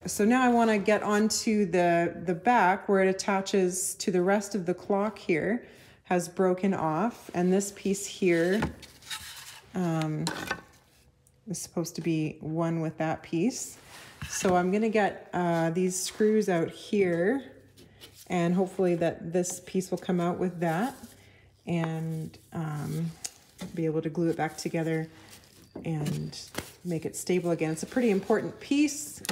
So now I want to get onto the back where it attaches to the rest of the clock here, has broken off, and this piece here is supposed to be one with that piece. So I'm going to get these screws out here, and hopefully that this piece will come out with that, and be able to glue it back together and make it stable again. It's a pretty important piece.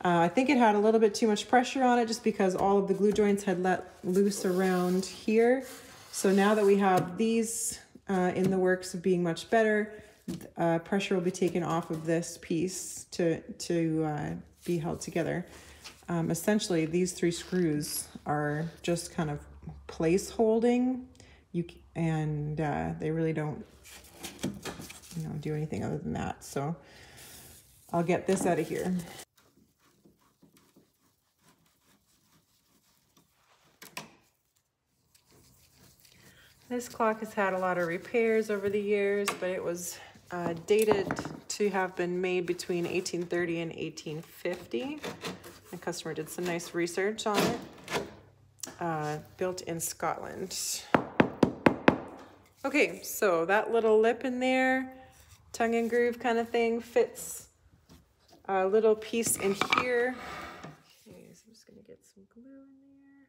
I think it had a little bit too much pressure on it just because all of the glue joints had let loose around here. So now that we have these in the works of being much better, pressure will be taken off of this piece to be held together. Essentially, these 3 screws are just kind of place holding, and they really don't, do anything other than that. So I'll get this out of here. This clock has had a lot of repairs over the years, but it was dated to have been made between 1830 and 1850. The customer did some nice research on it. Built in Scotland. Okay, so that little lip in there, tongue and groove kind of thing, fits a little piece in here. Okay, so I'm just gonna get some glue in there.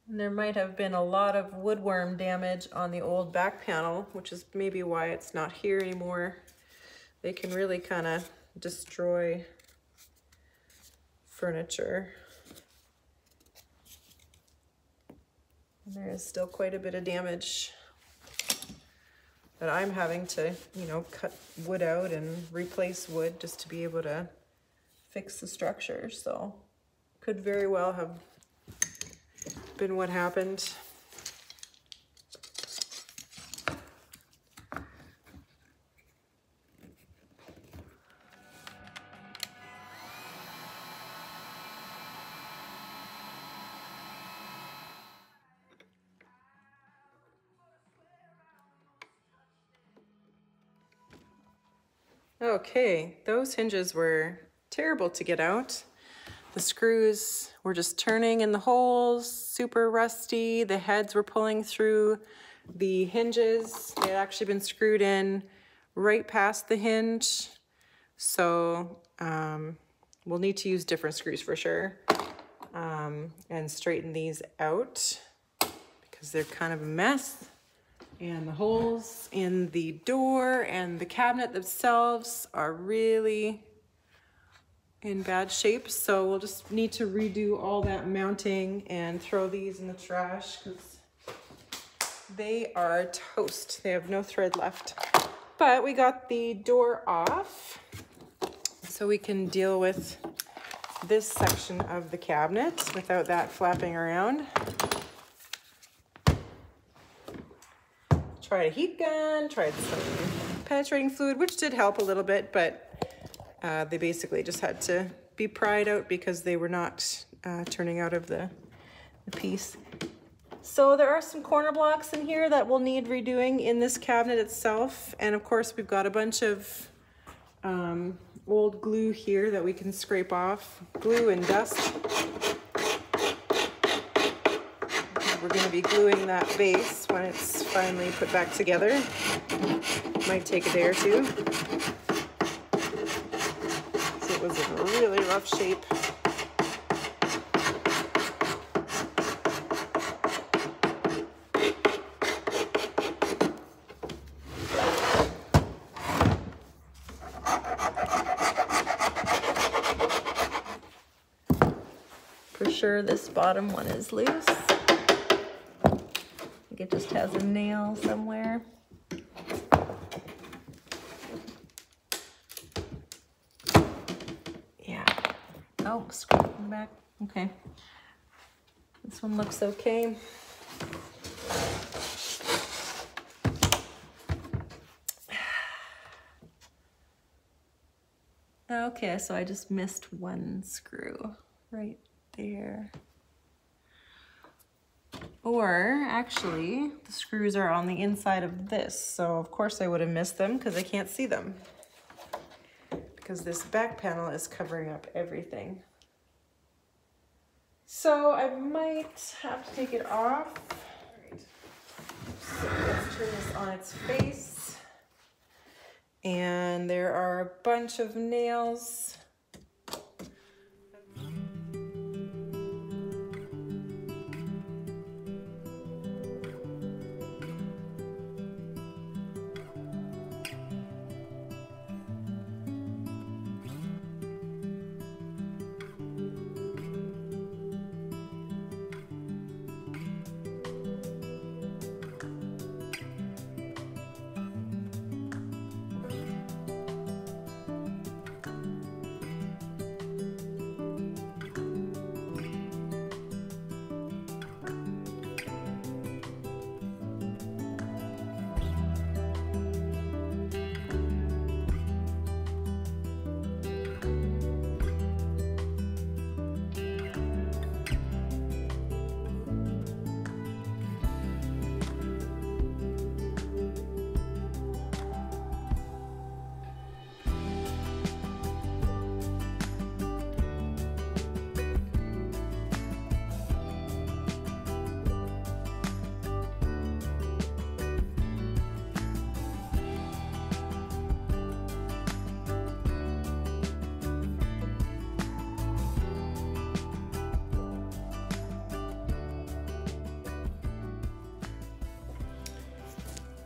And there might have been a lot of woodworm damage on the old back panel, which is maybe why it's not here anymore. They can really kind of destroy furniture. And there is still quite a bit of damage that I'm having to, cut wood out and replace wood just to be able to fix the structure. So could very well have been what happened. Okay, those hinges were terrible to get out. The screws were just turning in the holes, super rusty. The heads were pulling through the hinges. They had actually been screwed in right past the hinge. So we'll need to use different screws for sure, and straighten these out because they're kind of a mess. And the holes in the door and the cabinet themselves are really in bad shape. So we'll just need to redo all that mounting and throw these in the trash because they are toast. They have no thread left. But we got the door off so we can deal with this section of the cabinet without that flapping around. Tried a heat gun, tried some penetrating fluid, which did help a little bit, but they basically just had to be pried out because they were not turning out of the piece. So there are some corner blocks in here that will need redoing in this cabinet itself. And of course we've got a bunch of old glue here that we can scrape off, glue and dust. We're going to be gluing that base when it's finally put back together. Might take a day or two. So it was in a really rough shape. For sure this bottom one is loose. It just has a nail somewhere. Yeah. Oh, scraping back. Okay. This one looks okay. Okay, so I just missed one screw right there. Or actually, the screws are on the inside of this. So of course I would have missed them because I can't see them. Because this back panel is covering up everything. So I might have to take it off. All right. So let's turn this on its face. And there are a bunch of nails.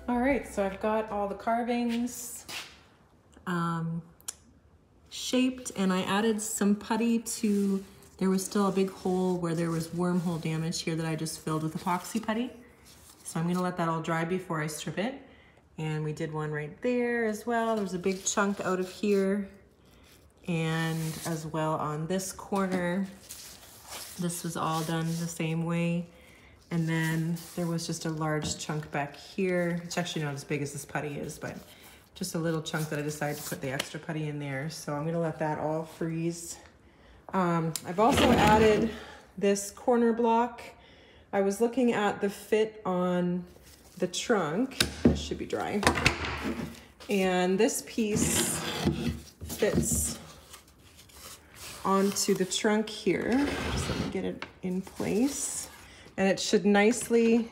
All right, so I've got all the carvings shaped, and I added some putty to, there was still a big hole where there was wormhole damage here that I just filled with epoxy putty. So I'm gonna let that all dry before I strip it. And we did one right there as well. There's a big chunk out of here. And as well on this corner, this was all done the same way. And then there was just a large chunk back here. It's actually not as big as this putty is, but just a little chunk that I decided to put the extra putty in there. So I'm gonna let that all freeze. I've also added this corner block. I was looking at the fit on the trunk. This should be dry. And this piece fits onto the trunk here. Just let me get it in place. And it should nicely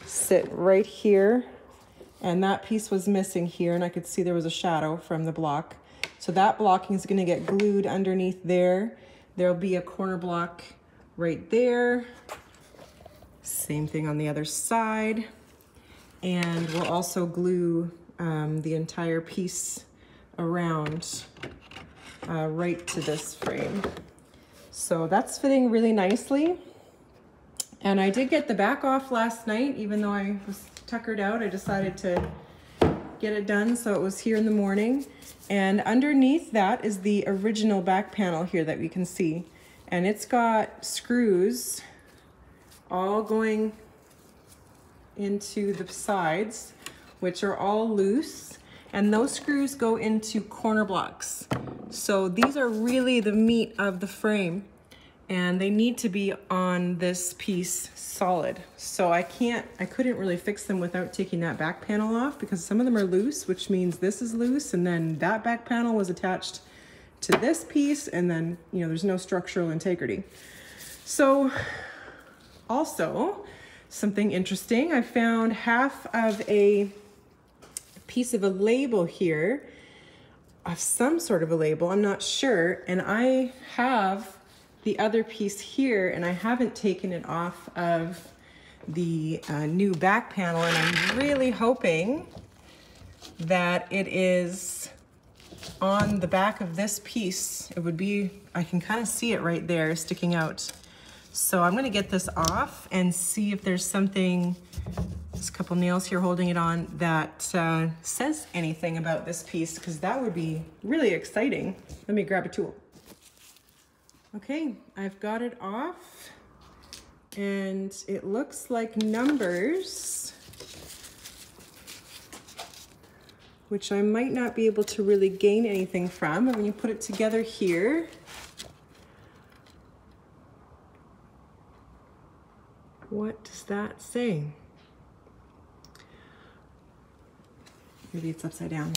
sit right here. And that piece was missing here, and I could see there was a shadow from the block. So that blocking is gonna get glued underneath there. There'll be a corner block right there. Same thing on the other side. And we'll also glue the entire piece around right to this frame. So that's fitting really nicely. And I did get the back off last night, even though I was tuckered out. I decided to get it done, so it was here in the morning. And underneath that is the original back panel here that we can see. And it's got screws all going into the sides, which are all loose. And those screws go into corner blocks. So these are really the meat of the frame. And they need to be on this piece solid. So I couldn't really fix them without taking that back panel off, because some of them are loose, which means this is loose, and then that back panel was attached to this piece, and then, you know, there's no structural integrity. So also, something interesting, I found half of a piece of a label here, of some sort of a label, I'm not sure, and I have the other piece here, and I haven't taken it off of the new back panel, and I'm really hoping that it is on the back of this piece. It would be, I can kind of see it right there sticking out. So I'm gonna get this off and see if there's something, there's a couple nails here holding it on, that says anything about this piece, because that would be really exciting. Let me grab a tool. Okay, I've got it off, and it looks like numbers, which I might not be able to really gain anything from. And when you put it together here, What does that say? Maybe it's upside down.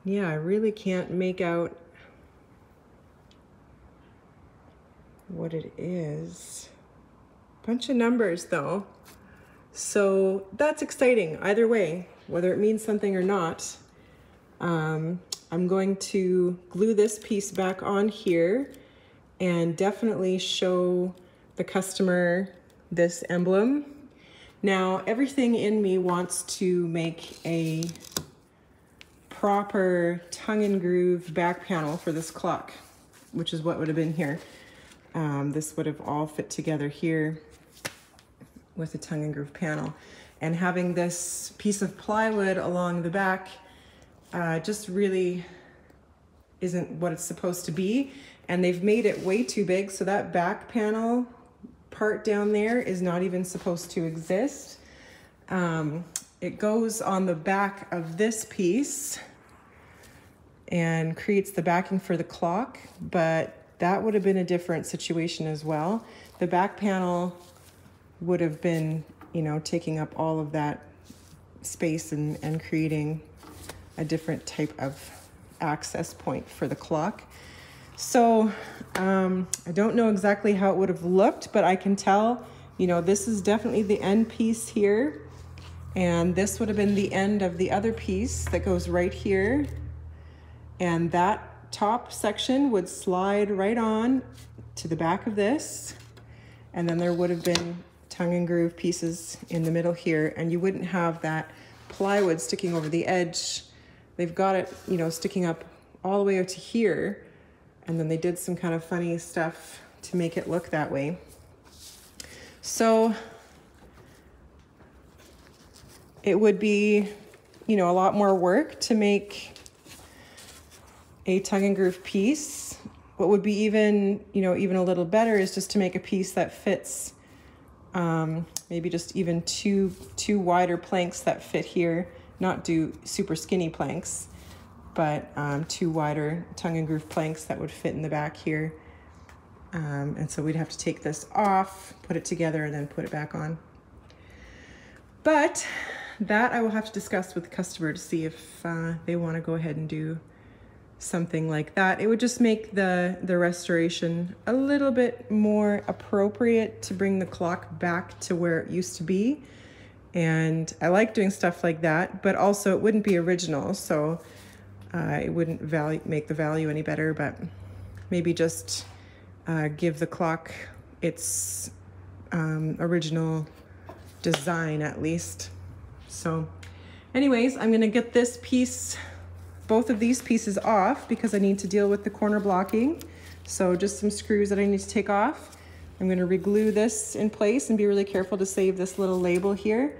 Yeah, I really can't make out what it is. Bunch of numbers though. So that's exciting either way, whether it means something or not. I'm going to glue this piece back on here and definitely show the customer this emblem. Now, everything in me wants to make a proper tongue and groove back panel for this clock, which is what would have been here. This would have all fit together here with a tongue and groove panel. And having this piece of plywood along the back just really isn't what it's supposed to be. And they've made it way too big, so that back panel part down there is not even supposed to exist. It goes on the back of this piece and creates the backing for the clock, but that would have been a different situation as well. The back panel would have been, you know, taking up all of that space and creating a different type of access point for the clock. So I don't know exactly how it would have looked, but I can tell, you know, this is definitely the end piece here. And this would have been the end of the other piece that goes right here. And that top section would slide right on to the back of this. And then there would have been tongue and groove pieces in the middle here. And you wouldn't have that plywood sticking over the edge. They've got it, you know, sticking up all the way out to here. And then they did some kind of funny stuff to make it look that way. So it would be, you know, a lot more work to make a tongue and groove piece. What would be even, you know, even a little better is just to make a piece that fits, maybe just even two wider planks that fit here, not do super skinny planks, but two wider tongue and groove planks that would fit in the back here. And so we'd have to take this off, put it together, and then put it back on. But that I will have to discuss with the customer to see if they want to go ahead and do something like that. It would just make the restoration a little bit more appropriate to bring the clock back to where it used to be. And I like doing stuff like that, but also it wouldn't be original, so it wouldn't make the value any better, but maybe just give the clock its original design at least. So anyways, I'm gonna get this piece, both of these pieces off because I need to deal with the corner blocking. So just some screws that I need to take off. I'm gonna reglue this in place and be really careful to save this little label here.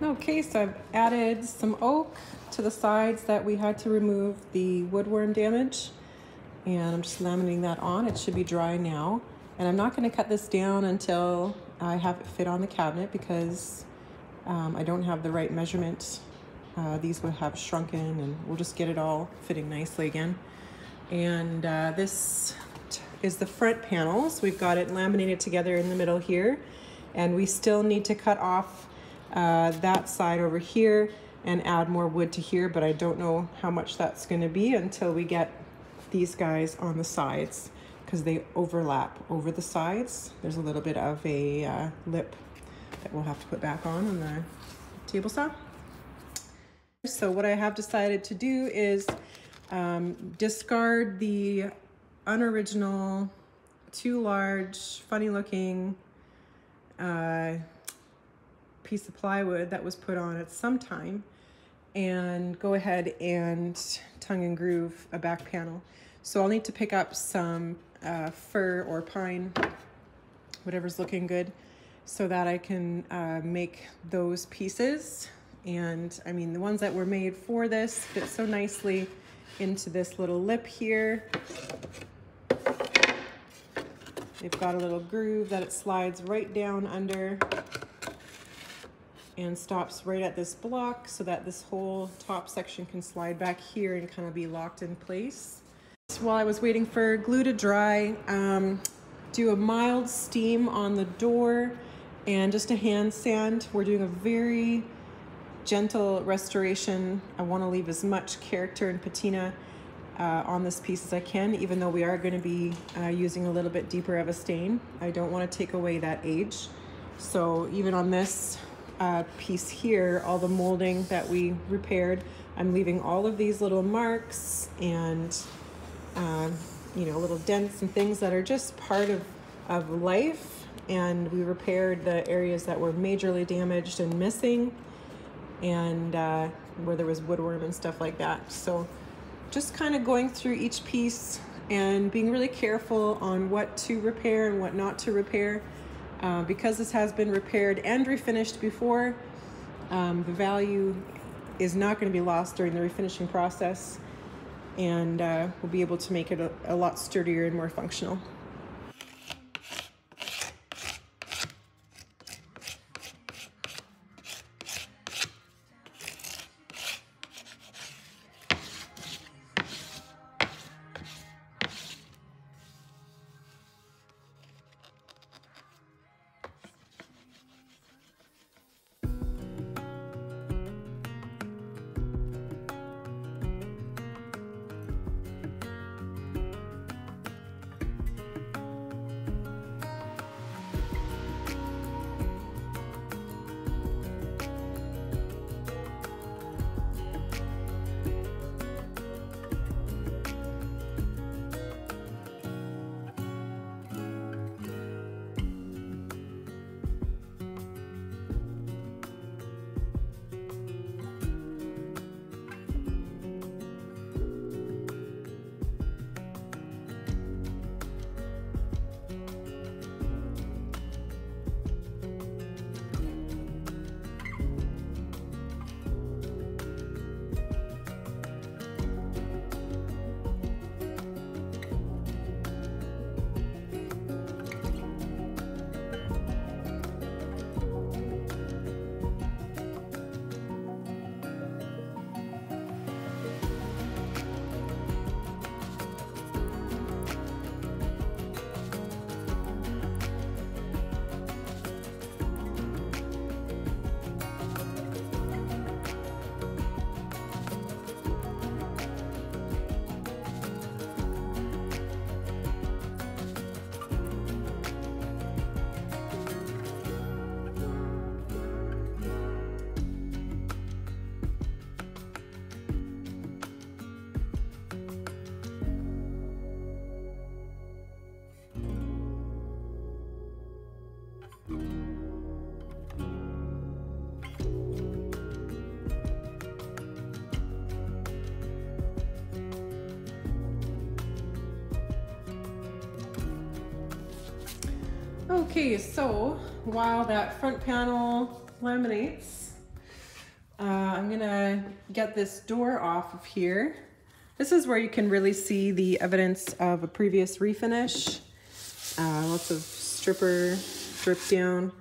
Okay, so I've added some oak to the sides that we had to remove the woodworm damage, and I'm just laminating that on. It should be dry now, and I'm not going to cut this down until I have it fit on the cabinet because I don't have the right measurement. These would have shrunken, and we'll just get it all fitting nicely again. And this is the front panels. We've got it laminated together in the middle here, and we still need to cut off that side over here and add more wood to here, but I don't know how much that's going to be until we get these guys on the sides, because they overlap over the sides. There's a little bit of a lip that we'll have to put back on the table saw. So what I have decided to do is discard the unoriginal, too large, funny looking piece of plywood that was put on at some time, and go ahead and tongue and groove a back panel. So I'll need to pick up some fir or pine, whatever's looking good, so that I can make those pieces. And I mean, the ones that were made for this fit so nicely into this little lip here. They've got a little groove that it slides right down under and stops right at this block, so that this whole top section can slide back here and kind of be locked in place. While I was waiting for glue to dry, do a mild steam on the door and just a hand sand. We're doing a very gentle restoration. I want to leave as much character and patina on this piece as I can, even though we are going to be using a little bit deeper of a stain. I don't want to take away that age. So even on this piece here, all the molding that we repaired, I'm leaving all of these little marks and you know, little dents and things that are just part of life. And we repaired the areas that were majorly damaged and missing, and where there was woodworm and stuff like that. So just kind of going through each piece and being really careful on what to repair and what not to repair. Because this has been repaired and refinished before, the value is not going to be lost during the refinishing process, and we'll be able to make it a lot sturdier and more functional. Okay, so while that front panel laminates, I'm gonna get this door off of here. This is where you can really see the evidence of a previous refinish. Lots of stripper drip down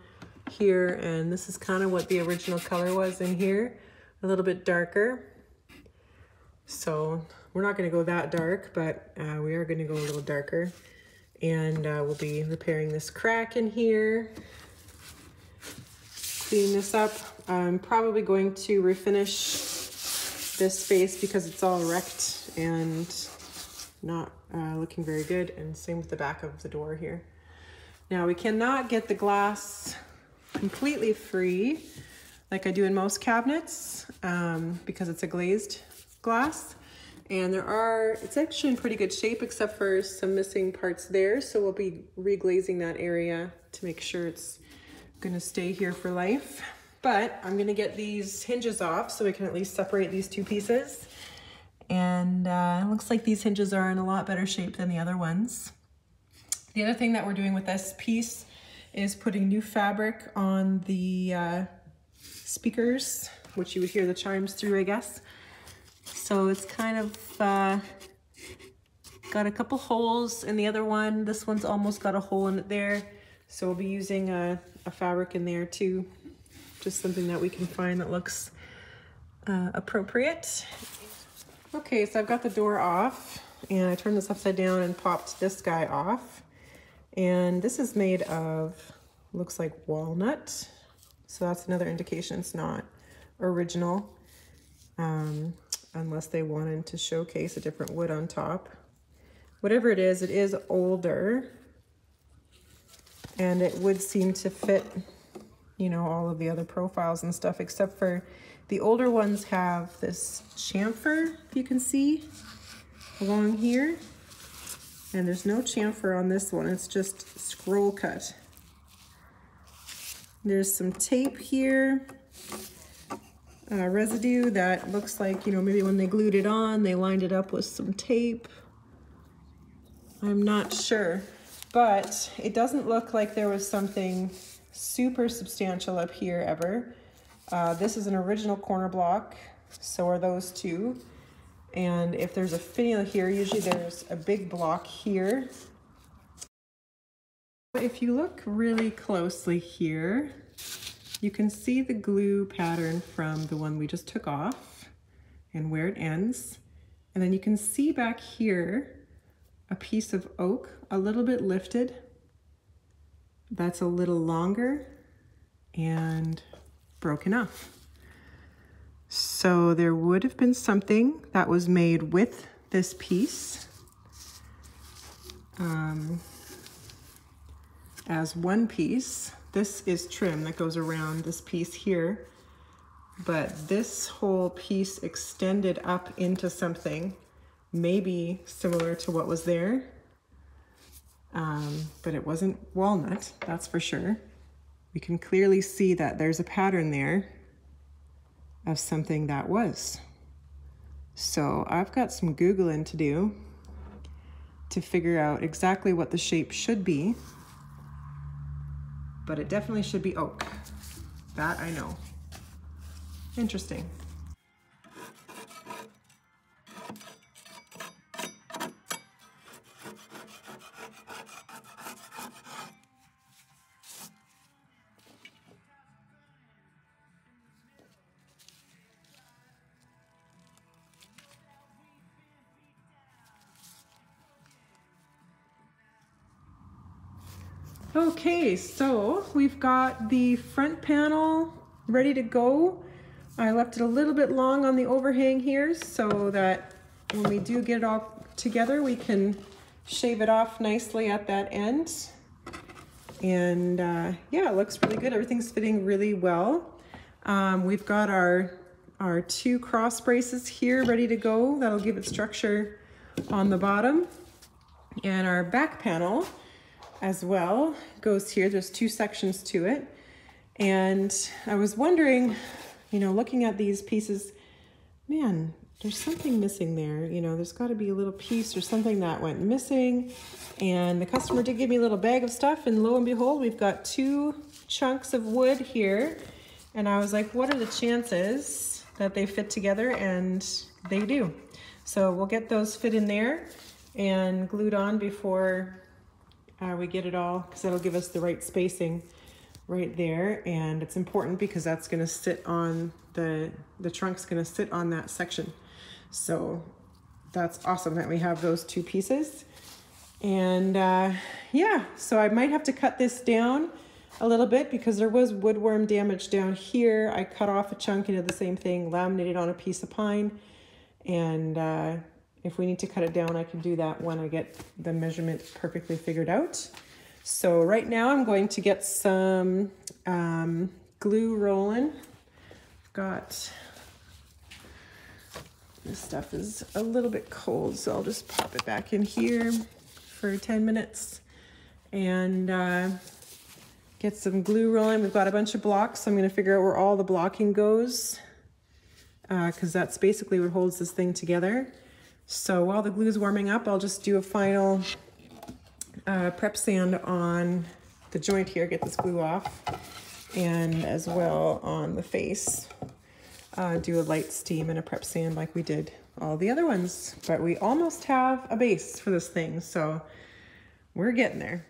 here, and this is kind of what the original color was in here, a little bit darker. So we're not going to go that dark, but we are going to go a little darker, and we'll be repairing this crack in here, cleaning this up. I'm probably going to refinish this space because it's all wrecked and not looking very good, and same with the back of the door here. Now we cannot get the glass completely free like I do in most cabinets because it's a glazed glass, and it's actually in pretty good shape except for some missing parts there, so we'll be reglazing that area to make sure it's gonna stay here for life. But I'm gonna get these hinges off so we can at least separate these two pieces. And it looks like these hinges are in a lot better shape than the other ones. The other thing that we're doing with this piece is putting new fabric on the speakers, which you would hear the chimes through, I guess. So it's kind of got a couple holes in the other one. This one's almost got a hole in it there. So we'll be using a fabric in there too. Just something that we can find that looks appropriate. Okay, so I've got the door off, and I turned this upside down and popped this guy off. And this is made of, looks like walnut. So that's another indication it's not original, unless they wanted to showcase a different wood on top. Whatever it is older, and it would seem to fit, you know, all of the other profiles and stuff, except for the older ones have this chamfer, if you can see, along here. And there's no chamfer on this one, it's just scroll cut. There's some tape here, residue that looks like, you know, maybe when they glued it on, they lined it up with some tape. I'm not sure, but it doesn't look like there was something super substantial up here ever. This is an original corner block, so are those two. And if there's a finial here, usually there's a big block here. If you look really closely here, you can see the glue pattern from the one we just took off and where it ends. And then you can see back here a piece of oak, a little bit lifted. That's a little longer and broken off. So there would have been something that was made with this piece as one piece. This is trim that goes around this piece here, but this whole piece extended up into something maybe similar to what was there, but it wasn't walnut, that's for sure. We can clearly see that there's a pattern there of something that was. So I've got some Googling to do to figure out exactly what the shape should be, but it definitely should be oak. That I know. Interesting. Okay, so we've got the front panel ready to go. I left it a little bit long on the overhang here so that when we do get it all together, we can shave it off nicely at that end. And yeah, it looks really good. Everything's fitting really well. We've got our two cross braces here ready to go. That'll give it structure on the bottom. And our back panel as well goes here. There's two sections to it. And I was wondering, you know, looking at these pieces, man, there's something missing there. You know, there's got to be a little piece or something that went missing. And the customer did give me a little bag of stuff, and lo and behold, we've got two chunks of wood here. And I was like, what are the chances that they fit together? And they do. So we'll get those fit in there and glued on before we get it all, because that'll give us the right spacing right there. And it's important because that's going to sit on the trunk's going to sit on that section. So that's awesome that we have those two pieces. And yeah, so I might have to cut this down a little bit because there was woodworm damage down here. I cut off a chunk and did the same thing, laminated on a piece of pine. And if we need to cut it down, I can do that when I get the measurement perfectly figured out. So right now I'm going to get some glue rolling. I've got, this stuff is a little bit cold, so I'll just pop it back in here for 10 minutes and get some glue rolling. We've got a bunch of blocks, so I'm going to figure out where all the blocking goes because that's basically what holds this thing together. So while the glue is warming up, I'll just do a final prep sand on the joint here, get this glue off, and as well on the face. Do a light steam and a prep sand like we did all the other ones. But we almost have a base for this thing, so we're getting there.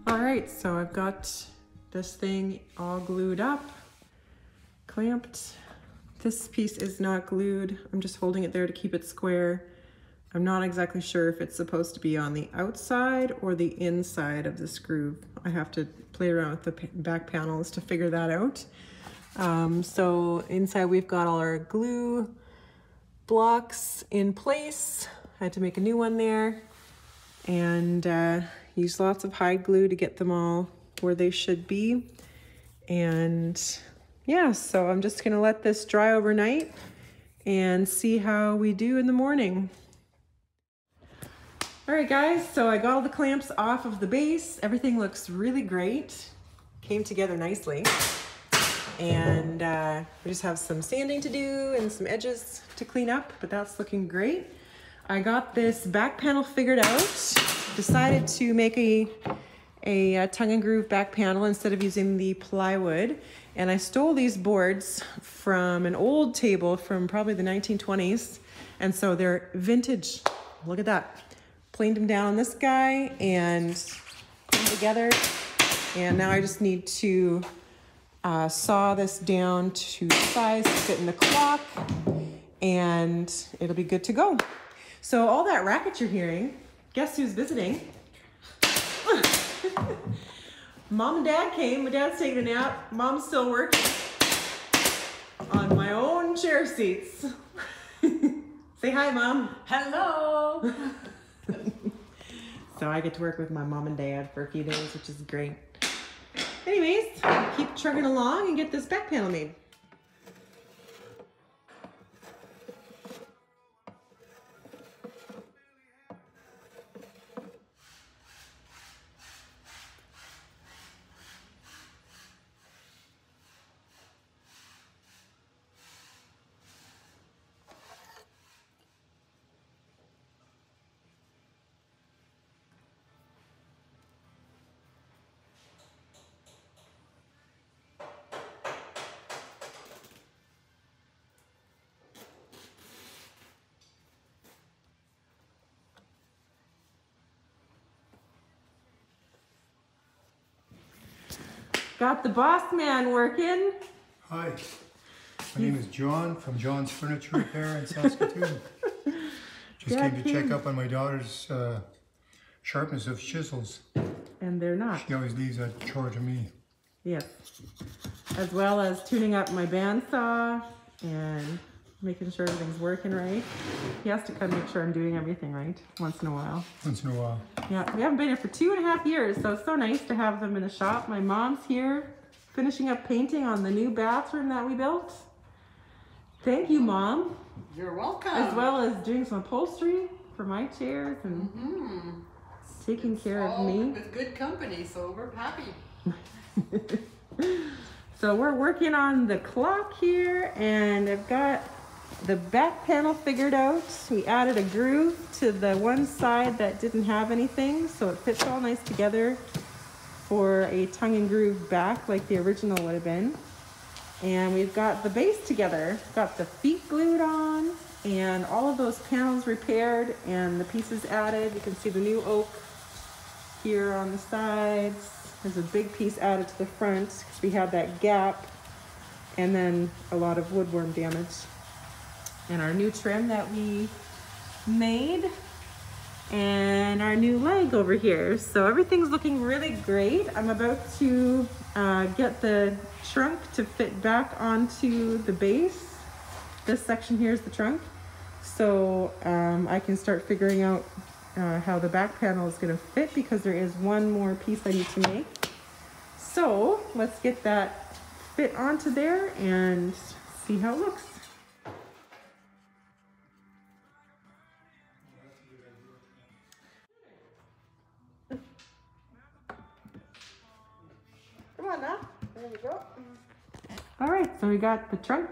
All right, so I've got this thing all glued up, clamped. This piece is not glued. I'm just holding it there to keep it square. I'm not exactly sure if it's supposed to be on the outside or the inside of the screw. I have to play around with the back panels to figure that out. So inside we've got all our glue blocks in place. I had to make a new one there. And use lots of hide glue to get them all where they should be. And yeah, so I'm just gonna let this dry overnight and see how we do in the morning. All right guys, so I got all the clamps off of the base. Everything looks really great. Came together nicely. And we just have some sanding to do and some edges to clean up, but that's looking great. I got this back panel figured out. Decided to make a tongue and groove back panel instead of using the plywood. And I stole these boards from an old table from probably the 1920s. And so they're vintage. Look at that. Planed them down on this guy and put them together. And now I just need to saw this down to size to fit in the clock. And it'll be good to go. So all that racket you're hearing, guess who's visiting? Mom and Dad came. My dad's taking a nap. Mom's still working on my own chair seats. Say hi, Mom. Hello. So I get to work with my mom and dad for a few days, which is great. Anyways, keep trucking along and get this back panel made. Got the boss man working. Hi, my name is John from John's Furniture Repair in Saskatoon. Just came to check up on my daughter's sharpness of chisels. And they're not. She always leaves that chore to me. Yes. As well as tuning up my bandsaw and making sure everything's working right. He has to come make sure I'm doing everything right once in a while. Once in a while. Yeah, we haven't been here for 2.5 years, so it's so nice to have them in the shop. My mom's here finishing up painting on the new bathroom that we built. Thank you, Mom. You're welcome. As well as doing some upholstery for my chairs and taking care of me. With good company, so we're happy. So we're working on the clock here, and I've got the back panel figured out. We added a groove to the one side that didn't have anything, so it fits all nice together for a tongue and groove back like the original would have been. And we've got the base together, got the feet glued on, and all of those panels repaired and the pieces added. You can see the new oak here on the sides. There's a big piece added to the front because we had that gap, and then a lot of woodworm damage. And our new trim that we made, and our new leg over here. So everything's looking really great. I'm about to get the trunk to fit back onto the base. This section here is the trunk. So I can start figuring out how the back panel is going to fit, because there is one more piece I need to make. So let's get that fit onto there and see how it looks. Come on now, there we go. All right, so we got the trunk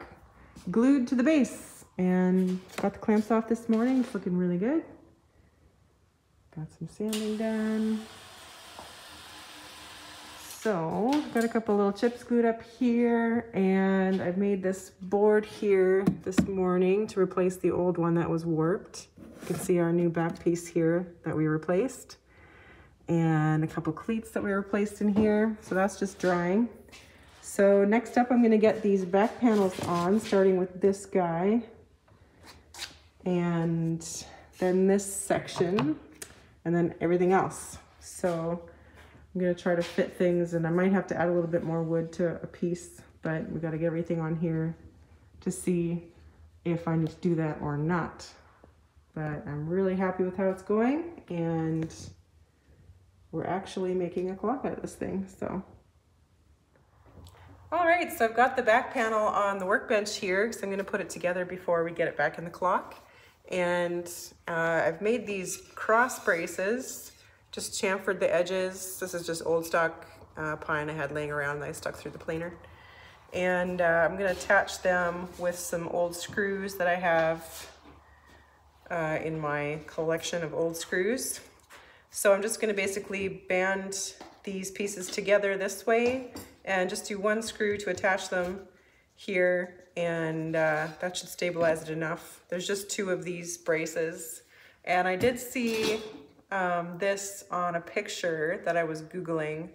glued to the base and got the clamps off this morning. It's looking really good. Got some sanding done. So, got a couple little chips glued up here, and I've made this board here this morning to replace the old one that was warped. You can see our new back piece here that we replaced, and a couple cleats that we replaced in here. So that's just drying. So next up, I'm gonna get these back panels on, starting with this guy, and then this section, and then everything else. So I'm gonna try to fit things, and I might have to add a little bit more wood to a piece, but we gotta get everything on here to see if I need to do that or not. But I'm really happy with how it's going, and we're actually making a clock out of this thing, so. All right, so I've got the back panel on the workbench here, because I'm gonna put it together before we get it back in the clock. And I've made these cross braces, just chamfered the edges. This is just old stock pine I had laying around that I stuck through the planer. And I'm gonna attach them with some old screws that I have in my collection of old screws. So I'm just gonna basically band these pieces together this way and just do one screw to attach them here, and that should stabilize it enough. There's just 2 of these braces, and I did see this on a picture that I was Googling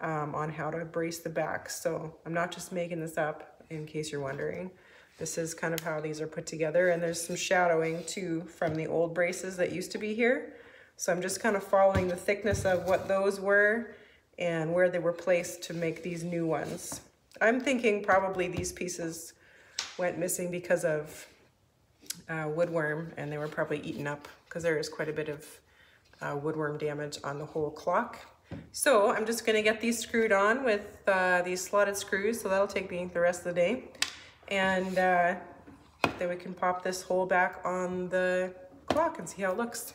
on how to brace the back. So I'm not just making this up, in case you're wondering. This is kind of how these are put together, and there's some shadowing too from the old braces that used to be here. So I'm just kind of following the thickness of what those were and where they were placed to make these new ones. I'm thinking probably these pieces went missing because of woodworm, and they were probably eaten up, because there is quite a bit of woodworm damage on the whole clock. So I'm just gonna get these screwed on with these slotted screws, so that'll take me the rest of the day. And then we can pop this hole back on the clock and see how it looks.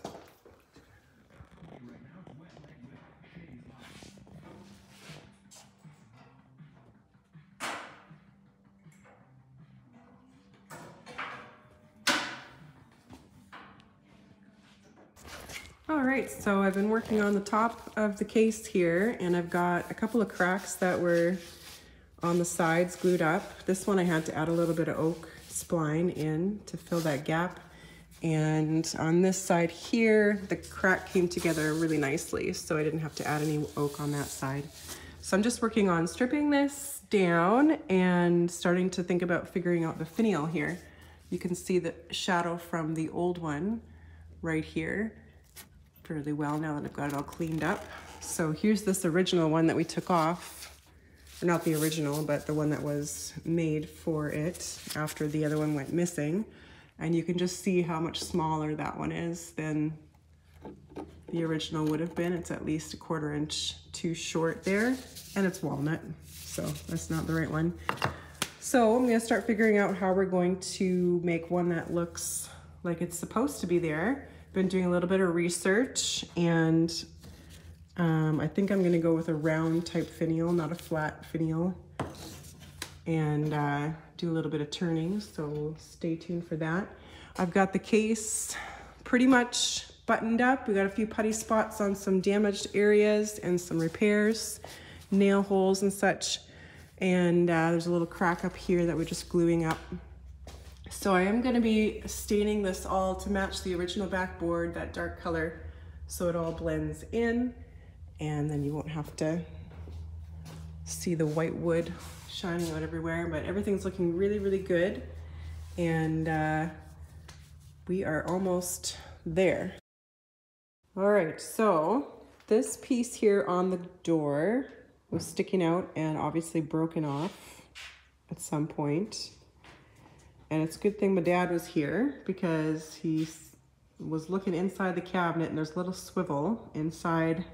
All right, so I've been working on the top of the case here, and I've got a couple of cracks that were on the sides glued up. This one I had to add a little bit of oak spline in to fill that gap. And on this side here, the crack came together really nicely, so I didn't have to add any oak on that side. So I'm just working on stripping this down and starting to think about figuring out the finial here. You can see the shadow from the old one right here fairly well now that I've got it all cleaned up. So here's this original one that we took off, or not the original, but the one that was made for it after the other one went missing. And you can just see how much smaller that one is than the original would have been. It's at least 1/4 inch too short there, and it's walnut, so that's not the right one. So I'm gonna start figuring out how we're going to make one that looks like it's supposed to be there. Been doing a little bit of research, and I think I'm gonna go with a round type finial, not a flat finial, and do a little bit of turning, so stay tuned for that. I've got the case pretty much buttoned up. We got a few putty spots on some damaged areas and some repairs, nail holes and such. And there's a little crack up here that we're just gluing up. So I am gonna be staining this all to match the original backboard, that dark color, so it all blends in, and then you won't have to see the white wood shining out everywhere, but everything's looking really, really good. And we are almost there. All right, so this piece here on the door was sticking out and obviously broken off at some point. And it's a good thing my dad was here, because he was looking inside the cabinet, and there's a little swivel inside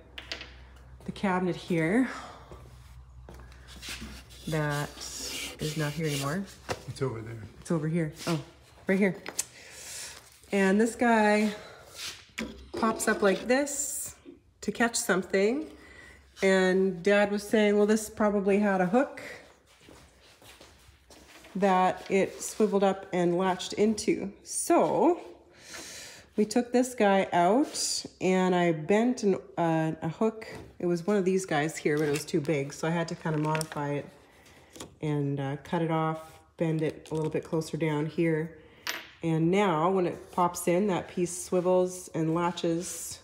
the cabinet here that is not here anymore. It's over there. It's over here. Oh, right here. And this guy pops up like this to catch something. And Dad was saying, well, this probably had a hook that it swiveled up and latched into. So we took this guy out, and I bent a hook. It was one of these guys here, but it was too big, so I had to kind of modify it and cut it off, bend it a little bit closer down here. And now when it pops in, that piece swivels and latches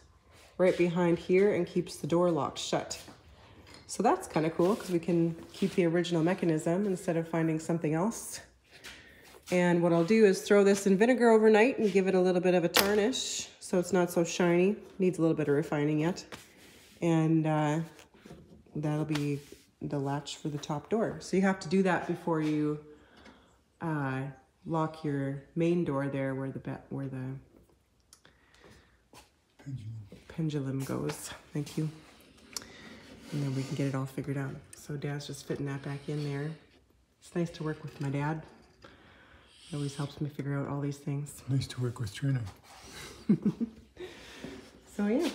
right behind here and keeps the door locked shut. So that's kind of cool, because we can keep the original mechanism instead of finding something else. And what I'll do is throw this in vinegar overnight and give it a little bit of a tarnish so it's not so shiny. Needs a little bit of refining yet. And that'll be the latch for the top door. So you have to do that before you lock your main door there, where the pendulum goes. Thank you. And then we can get it all figured out. So Dad's just fitting that back in there. It's nice to work with my dad. It always helps me figure out all these things. Nice to work with Trena. So yeah.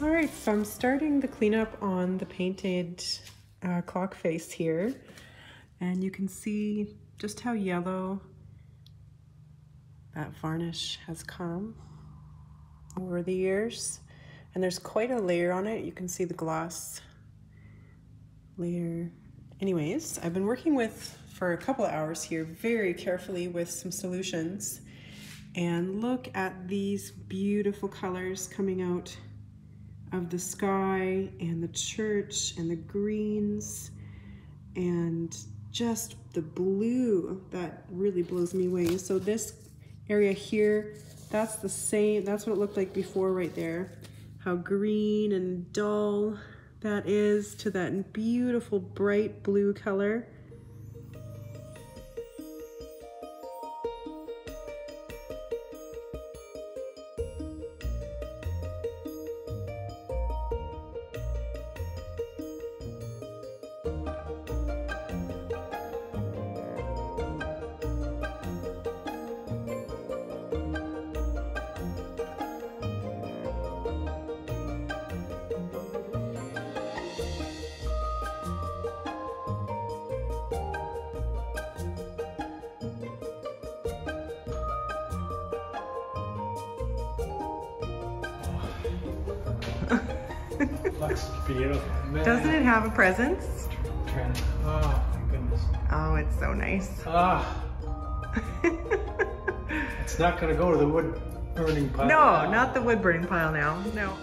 All right, so I'm starting the cleanup on the painted clock face here. And you can see just how yellow that varnish has come over the years. And there's quite a layer on it. You can see the gloss layer. Anyways, I've been working for a couple of hours here very carefully with some solutions. And look at these beautiful colors coming out of the sky and the church and the greens and just the blue. That really blows me away. So this area here, that's the same, that's what it looked like before right there. How green and dull that is to that beautiful bright blue color. Looks beautiful. Man. Doesn't it have a presence? Trena. Oh my goodness. Oh, it's so nice. Ah. It's not gonna go to the wood burning pile. No, not the wood burning pile now. No.